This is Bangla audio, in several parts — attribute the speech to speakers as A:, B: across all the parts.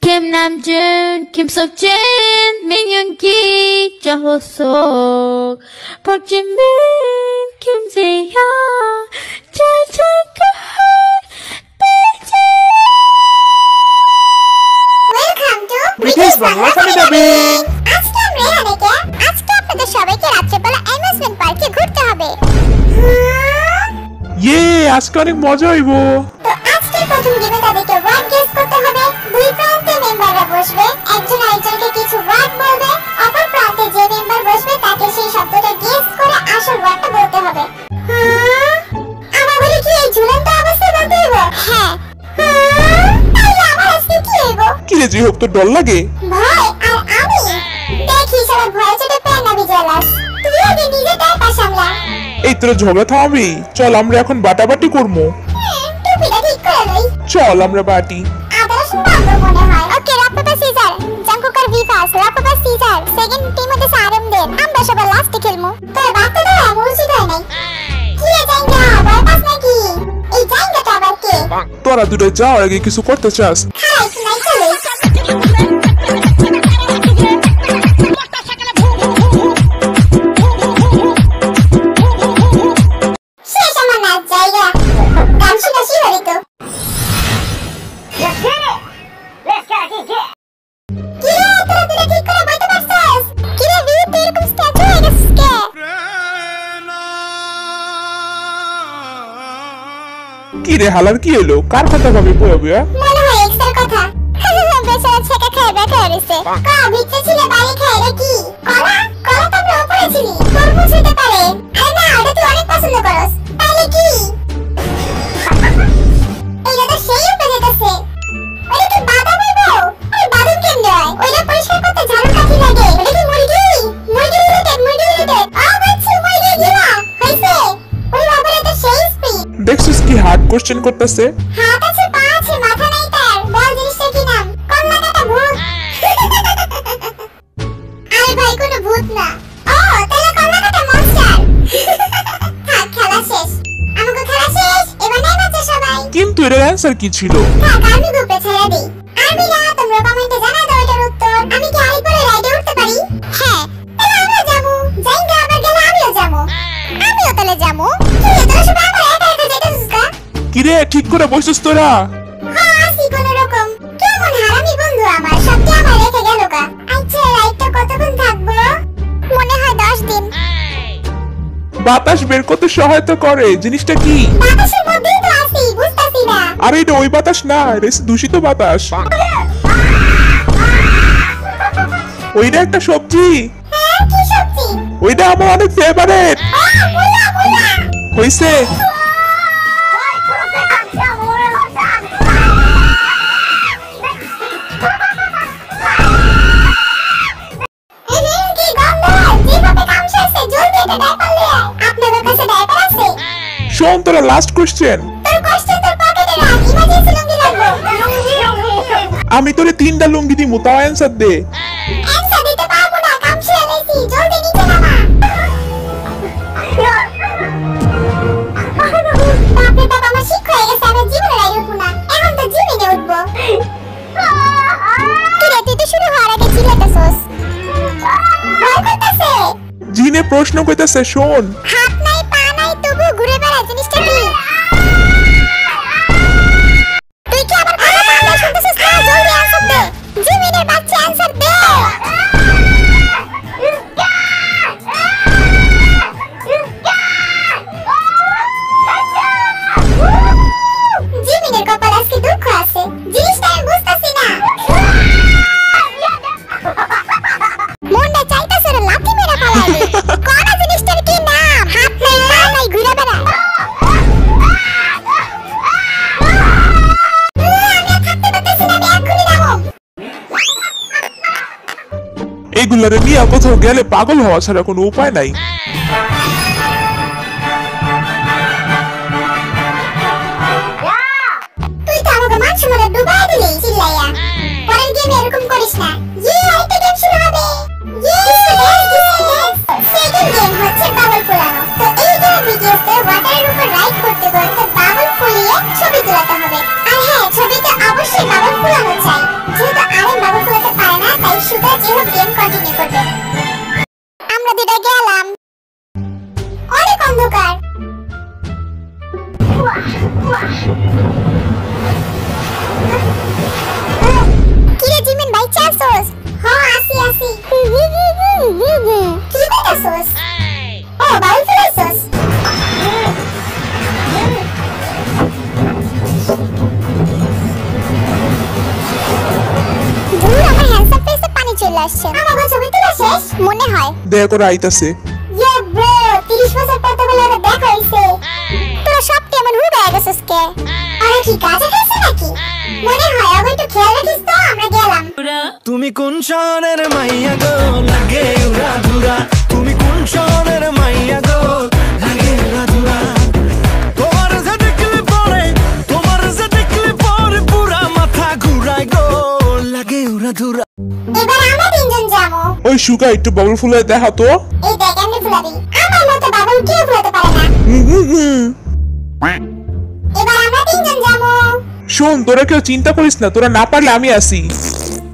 A: 김남준, 김석진, 민윤기, 정호석, 박진민, 김세현, 자작가, 빼지.
B: Welcome to
C: British Bangla funny dubbing.
B: আজকে আমরা এখানে আজকে আপনাদের সবাইকে রাত্রেবেলা অ্যামিউজমেন্ট পার্কে ঘুরতে হবে।
C: আজকে অনেক মজা হইব।
B: তো আজকের প্রথম গেমে তাদেরকে ওয়ার্ড গেস করতে হবে। দুই প্রান্তে মেম্বাররা বসবে, একজন আরেকজনকে কিছু ওয়ার্ড বলবে, অপর প্রান্তে যে মেম্বার বসবে তাকে সেই শব্দটা গেস করে আসল ওয়ার্ডটা বলতে হবে। আমার বলি কি এই ঝুলন্ত অবস্থায় বলতে হইব? হ্যাঁ। তাহলে আমার আজকে কি হইব?
C: কি রে জিহব, তোর ডর লাগে?
B: ভয় আর আমি দেখি সবাই ভয় চোটে পেন না বিজলাস। তুই আগে নিজে টাইপা সামলা।
C: এই তোর ঝগড়া থামাবি? চল আমরা এখন বাটাবাটি করবো।
B: টুপিটা ঠিক করে লই।
C: চল আমরা বাটি।
B: আদার সুন্দর মনে হয়। ওকে রক পেপার সিজার, জাঙ্কুকার ভিফাস, rock paper scissor, second team হতে সারম দেন। আমরা সবাই লাস্টে খেলমু। তোর বাত তো এমন উচিত হয় নাই। কি রে জাঙ্গা, ভয় পাস নাকি? এই জাঙ্গাটা আবার কে?
C: তোরা দুটো যাওয়ার আগে কিছু করতে চাস?
B: খাই নাই চলে। শেষ আমার নাচ জায়গা। গান শুনে শিহরিত। কিরে তোরা দুটো ঠিক করে বইতে পারছস? কিরে ভিউ তুই এরকম স্ট্যাচু হয়ে গেছিস কে?
C: কি রে হালার কি হলো? কার কথা ভাবি পড়বি?
B: মনে হয় এক্সের কথা। বেচারা ছেকা খেয়ে বেঁকে রয়েছে। কা ভিক্ষে ছিল বাড়ি খেয়ে রে কি? কলা? কলা তো আমরা উপরে ছিলি। তরমুজ হতে পারে। আরে না, এটা তুই অনেক পছন্দ করস। তাহলে কি? এইটা তো সেই উপরে যেতেছে। ওটা কি বাদাম হইব? আরে বাদাম কেমনে হয়? ওইটা পরিষ্কার করতে ঝাড়ু কাঠি লাগে। ওটা কি মুরগি? মুরগি রিলেটেড, মুরগি রিলেটেড। বাচ্চা মুরগি গিলা। হইছে? ওই বাবারে তো সেই স্পিড।
C: দেখছিস কি হার্ড কোশ্চেন করতেছে?
B: হাত আছে, পা আছে, মাথা নাই তার। বল জিনিসটা কি নাম? কন্যা কাটা ভূত। আরে ভাই কোনো ভূত না। ও তাহলে কন্যা কাটা মনস্টার। থাক খেলা শেষ। আমাকে খেলা শেষ। এবার নেই বাচ্চা সবাই।
C: কিন্তু এর অ্যান্সার কি ছিল?
B: থাক আমি গ্রুপে ছেড়ে দিই। আরবিরা তোমরা কমেন্টে জানা দাও এটার উত্তর। আমি কি আরেকবার রাইডে উঠতে পারি? হ্যাঁ। তাহলে আমরা যাবো। জাইঙ্গা আবার গেলে আমিও যাবো। আমিও তাহলে যাবো। তুই তোরা সবাই আমার একা একা যাইতেছিস কা?
C: কি রে ঠিক করে বসছিস তোরা?
B: হ্যাঁ আসি কোনোরকম। কেমন হারামি বন্ধু আমার, সত্যি আমার রেখে গেল কা। আচ্ছা রাইডটা কতক্ষণ থাকবো? মনে হয় 10 দিন।
C: বাতাস বের করতে সহায়তা করে জিনিসটা কি?
B: বাতাসের মধ্যেই তো আছি, বুঝতাছি না।
C: আরে এটা ওই বাতাস না, এটা দূষিত বাতাস। ওইটা একটা সবজি।
B: হ্যাঁ কি সত্যি?
C: ওইটা আমার অনেক ফেভারিট।
B: মুলা মুলা।
C: হইছে?
B: কি গন্ধ, যেভাবে কাম শেষে জলদি এটা ডাইপার লয়ে আয়। আপনাদের কাছে ডাইপার আছে?
C: শোন তোরা লাস্ট কোশ্চেন।
B: তোর কষ্টে তোর পকেটে রাখ, ইমার্জেন্সি লুঙ্গি লাগবে।
C: আমি তোরে 3টা লুঙ্গি দিমু, তাও অ্যান্সার দে।
B: অ্যানসার দিতে পারবো না, কাম শেষ হইছি, জলদি নিচে নামা। বাপরে বাপ, আমার শিখ হয়ে গেছে, আমি জীবনে রাইড উঠবো না। এখন তো জিমিনে উঠবো। কিরে তুই তো শুরু হওয়ার আগে চিল্লাইতেছস। ভয় করতেছে।
C: জিনে প্রশ্ন কইতাছে শোন।
B: হাত নাই পা নাই তবু ঘুরে বেড়ায়, জিনিসটা কি? তুই কি আবার কথা বাংলা শুনতেছিস না? জলদি অ্যানসার দে। জিমিনের বাচ্চা অ্যানসার দে। জিমিনের কপালে আজকে দুঃখ আছে, জিনিসটা আমি বুঝতাছি না। মনটা চাইতাছে রে লাথি মেরে ফালাইবে। কোন জিনিসটার কি নাম? হাত নাই পা নাই ঘুরে বেড়ায়। আমি আর থাকতে পারতেছি না, আমি এক্ষুনি নামো।
C: এইগুলারে নিয়ে কোথাও গেলে পাগল হওয়া ছাড়া কোনো উপায় নাই।
B: তুই তো আমাকে মান সম্মানে ডুবাই দিলি চিল্লাইয়া। পরের গেমে এরকম করিস না। আরেকটা গেম শুরু হবে। সেকেন্ড গেম হচ্ছে বাবল ফুলানো। তো এই গেমে ভিডিওতে ওয়াটারের উপর রাইড করতে করতে বাবল ফুলিয়ে ছবি তোলাতে হবে। আর হ্যাঁ, ছবিতে অবশ্যই বাবল ফুলানো চাই, যেহেতু আসছেন। আমাগো ছবি তোলা শেষ মনে হয়।
C: দেয়া করে আইতাছে।
B: ইয়া ব্রো 30 বছর পর তো বলে দেখা হইছে। তোরা সব কেমন হুড় হয়ে গেছিস কে? আরে কি কাজে খাইছে নাকি? মনে হয় আগে একটু খেয়াল রাখিস তো, আমরা গেলাম।
D: তুমি কোন শহরের মাইয়া গো লাগে উড়া ধুরা, তুমি কোন শহরের মাইয়া গো লাগে উড়া ধুরা, তোমার যে দেখলে পরে পুরা মাথা ঘুরায় গো লাগে উড়া ধুরা।
B: এবার আমরা তিনজন যাবো।
C: ওই সুগা একটু বাবুল ফুলে দেখা তো।
B: এই দেখ এমনি ফুলাবি, আমার মতো বাবুল কেউ ফুলাতে পারে না। এবার আমরা তিনজন যাবো।
C: শোন, তোরা কেউ চিন্তা করিস না, তোরা না পারলে আমি আসি।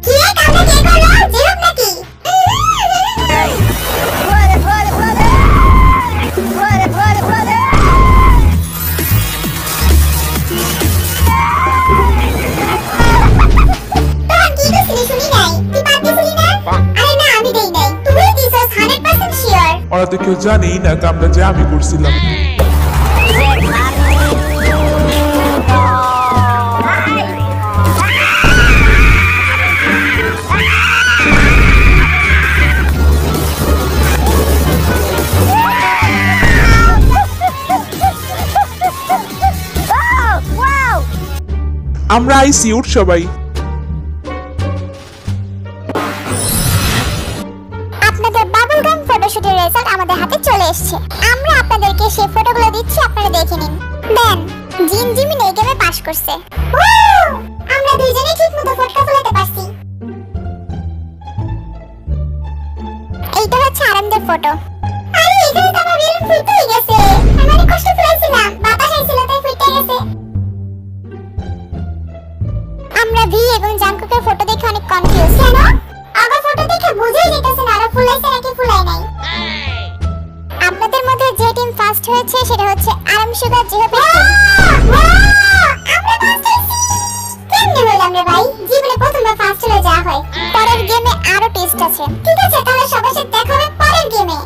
B: কি রে কামটা কে করলো? জিরুক নাকি? তোরা কি করছিলি শুনি নাই? তুই বাদ দিছিলি না? আরে না আমি দেই নাই, তুই দিছস 100% শিওর।
C: ওরা তো কেউ জানেই না কামটা যে আমি করছিলাম। আমরা আইসি, উঠ সবাই।
B: আপনাদের বাবল গাম ফটোশুটের রেজাল্ট আমাদের হাতে চলে এসেছে। আমরা আপনাদেরকে সেই ফটোগুলো দিচ্ছি, আপনারা দেখে নিন। দেন জিন জিমিন এই গেমে পাস করছে। আমরা দুইজনেই ঠিকমতো ফটো তোলাতে পারছি। এইটা হচ্ছে আরামদের ফটো। আরে এখানে তো আমার বেলুন ফুটে গেছে। আমি অনেক কষ্ট পেয়েছিলাম, বাতাস আইছিল তাই ফুটে গেছে। আমরা ভি এবং জাঙ্কুকের ফটো দেখে অনেক কনফিউজ। কেন? আগা ফটো দেখে বুঝেই যেতেছে না ওরা ফুলাইছে নাকি ফুলাই নাই। আপনাদের মধ্যে যে টিম ফার্স্ট হয়েছে সেটা হচ্ছে আরাম সুগার জিহাপি টিম। আমরা ফার্স্ট হইছি। কেমনে হইলাম রে ভাই? জীবনে প্রথমবার ফার্স্ট হয়ে যাওয়া হয়। পরের গেমে আরো টেস্ট আছে। ঠিক আছে, তাহলে সবার সাথে দেখা হবে পরের গেমে।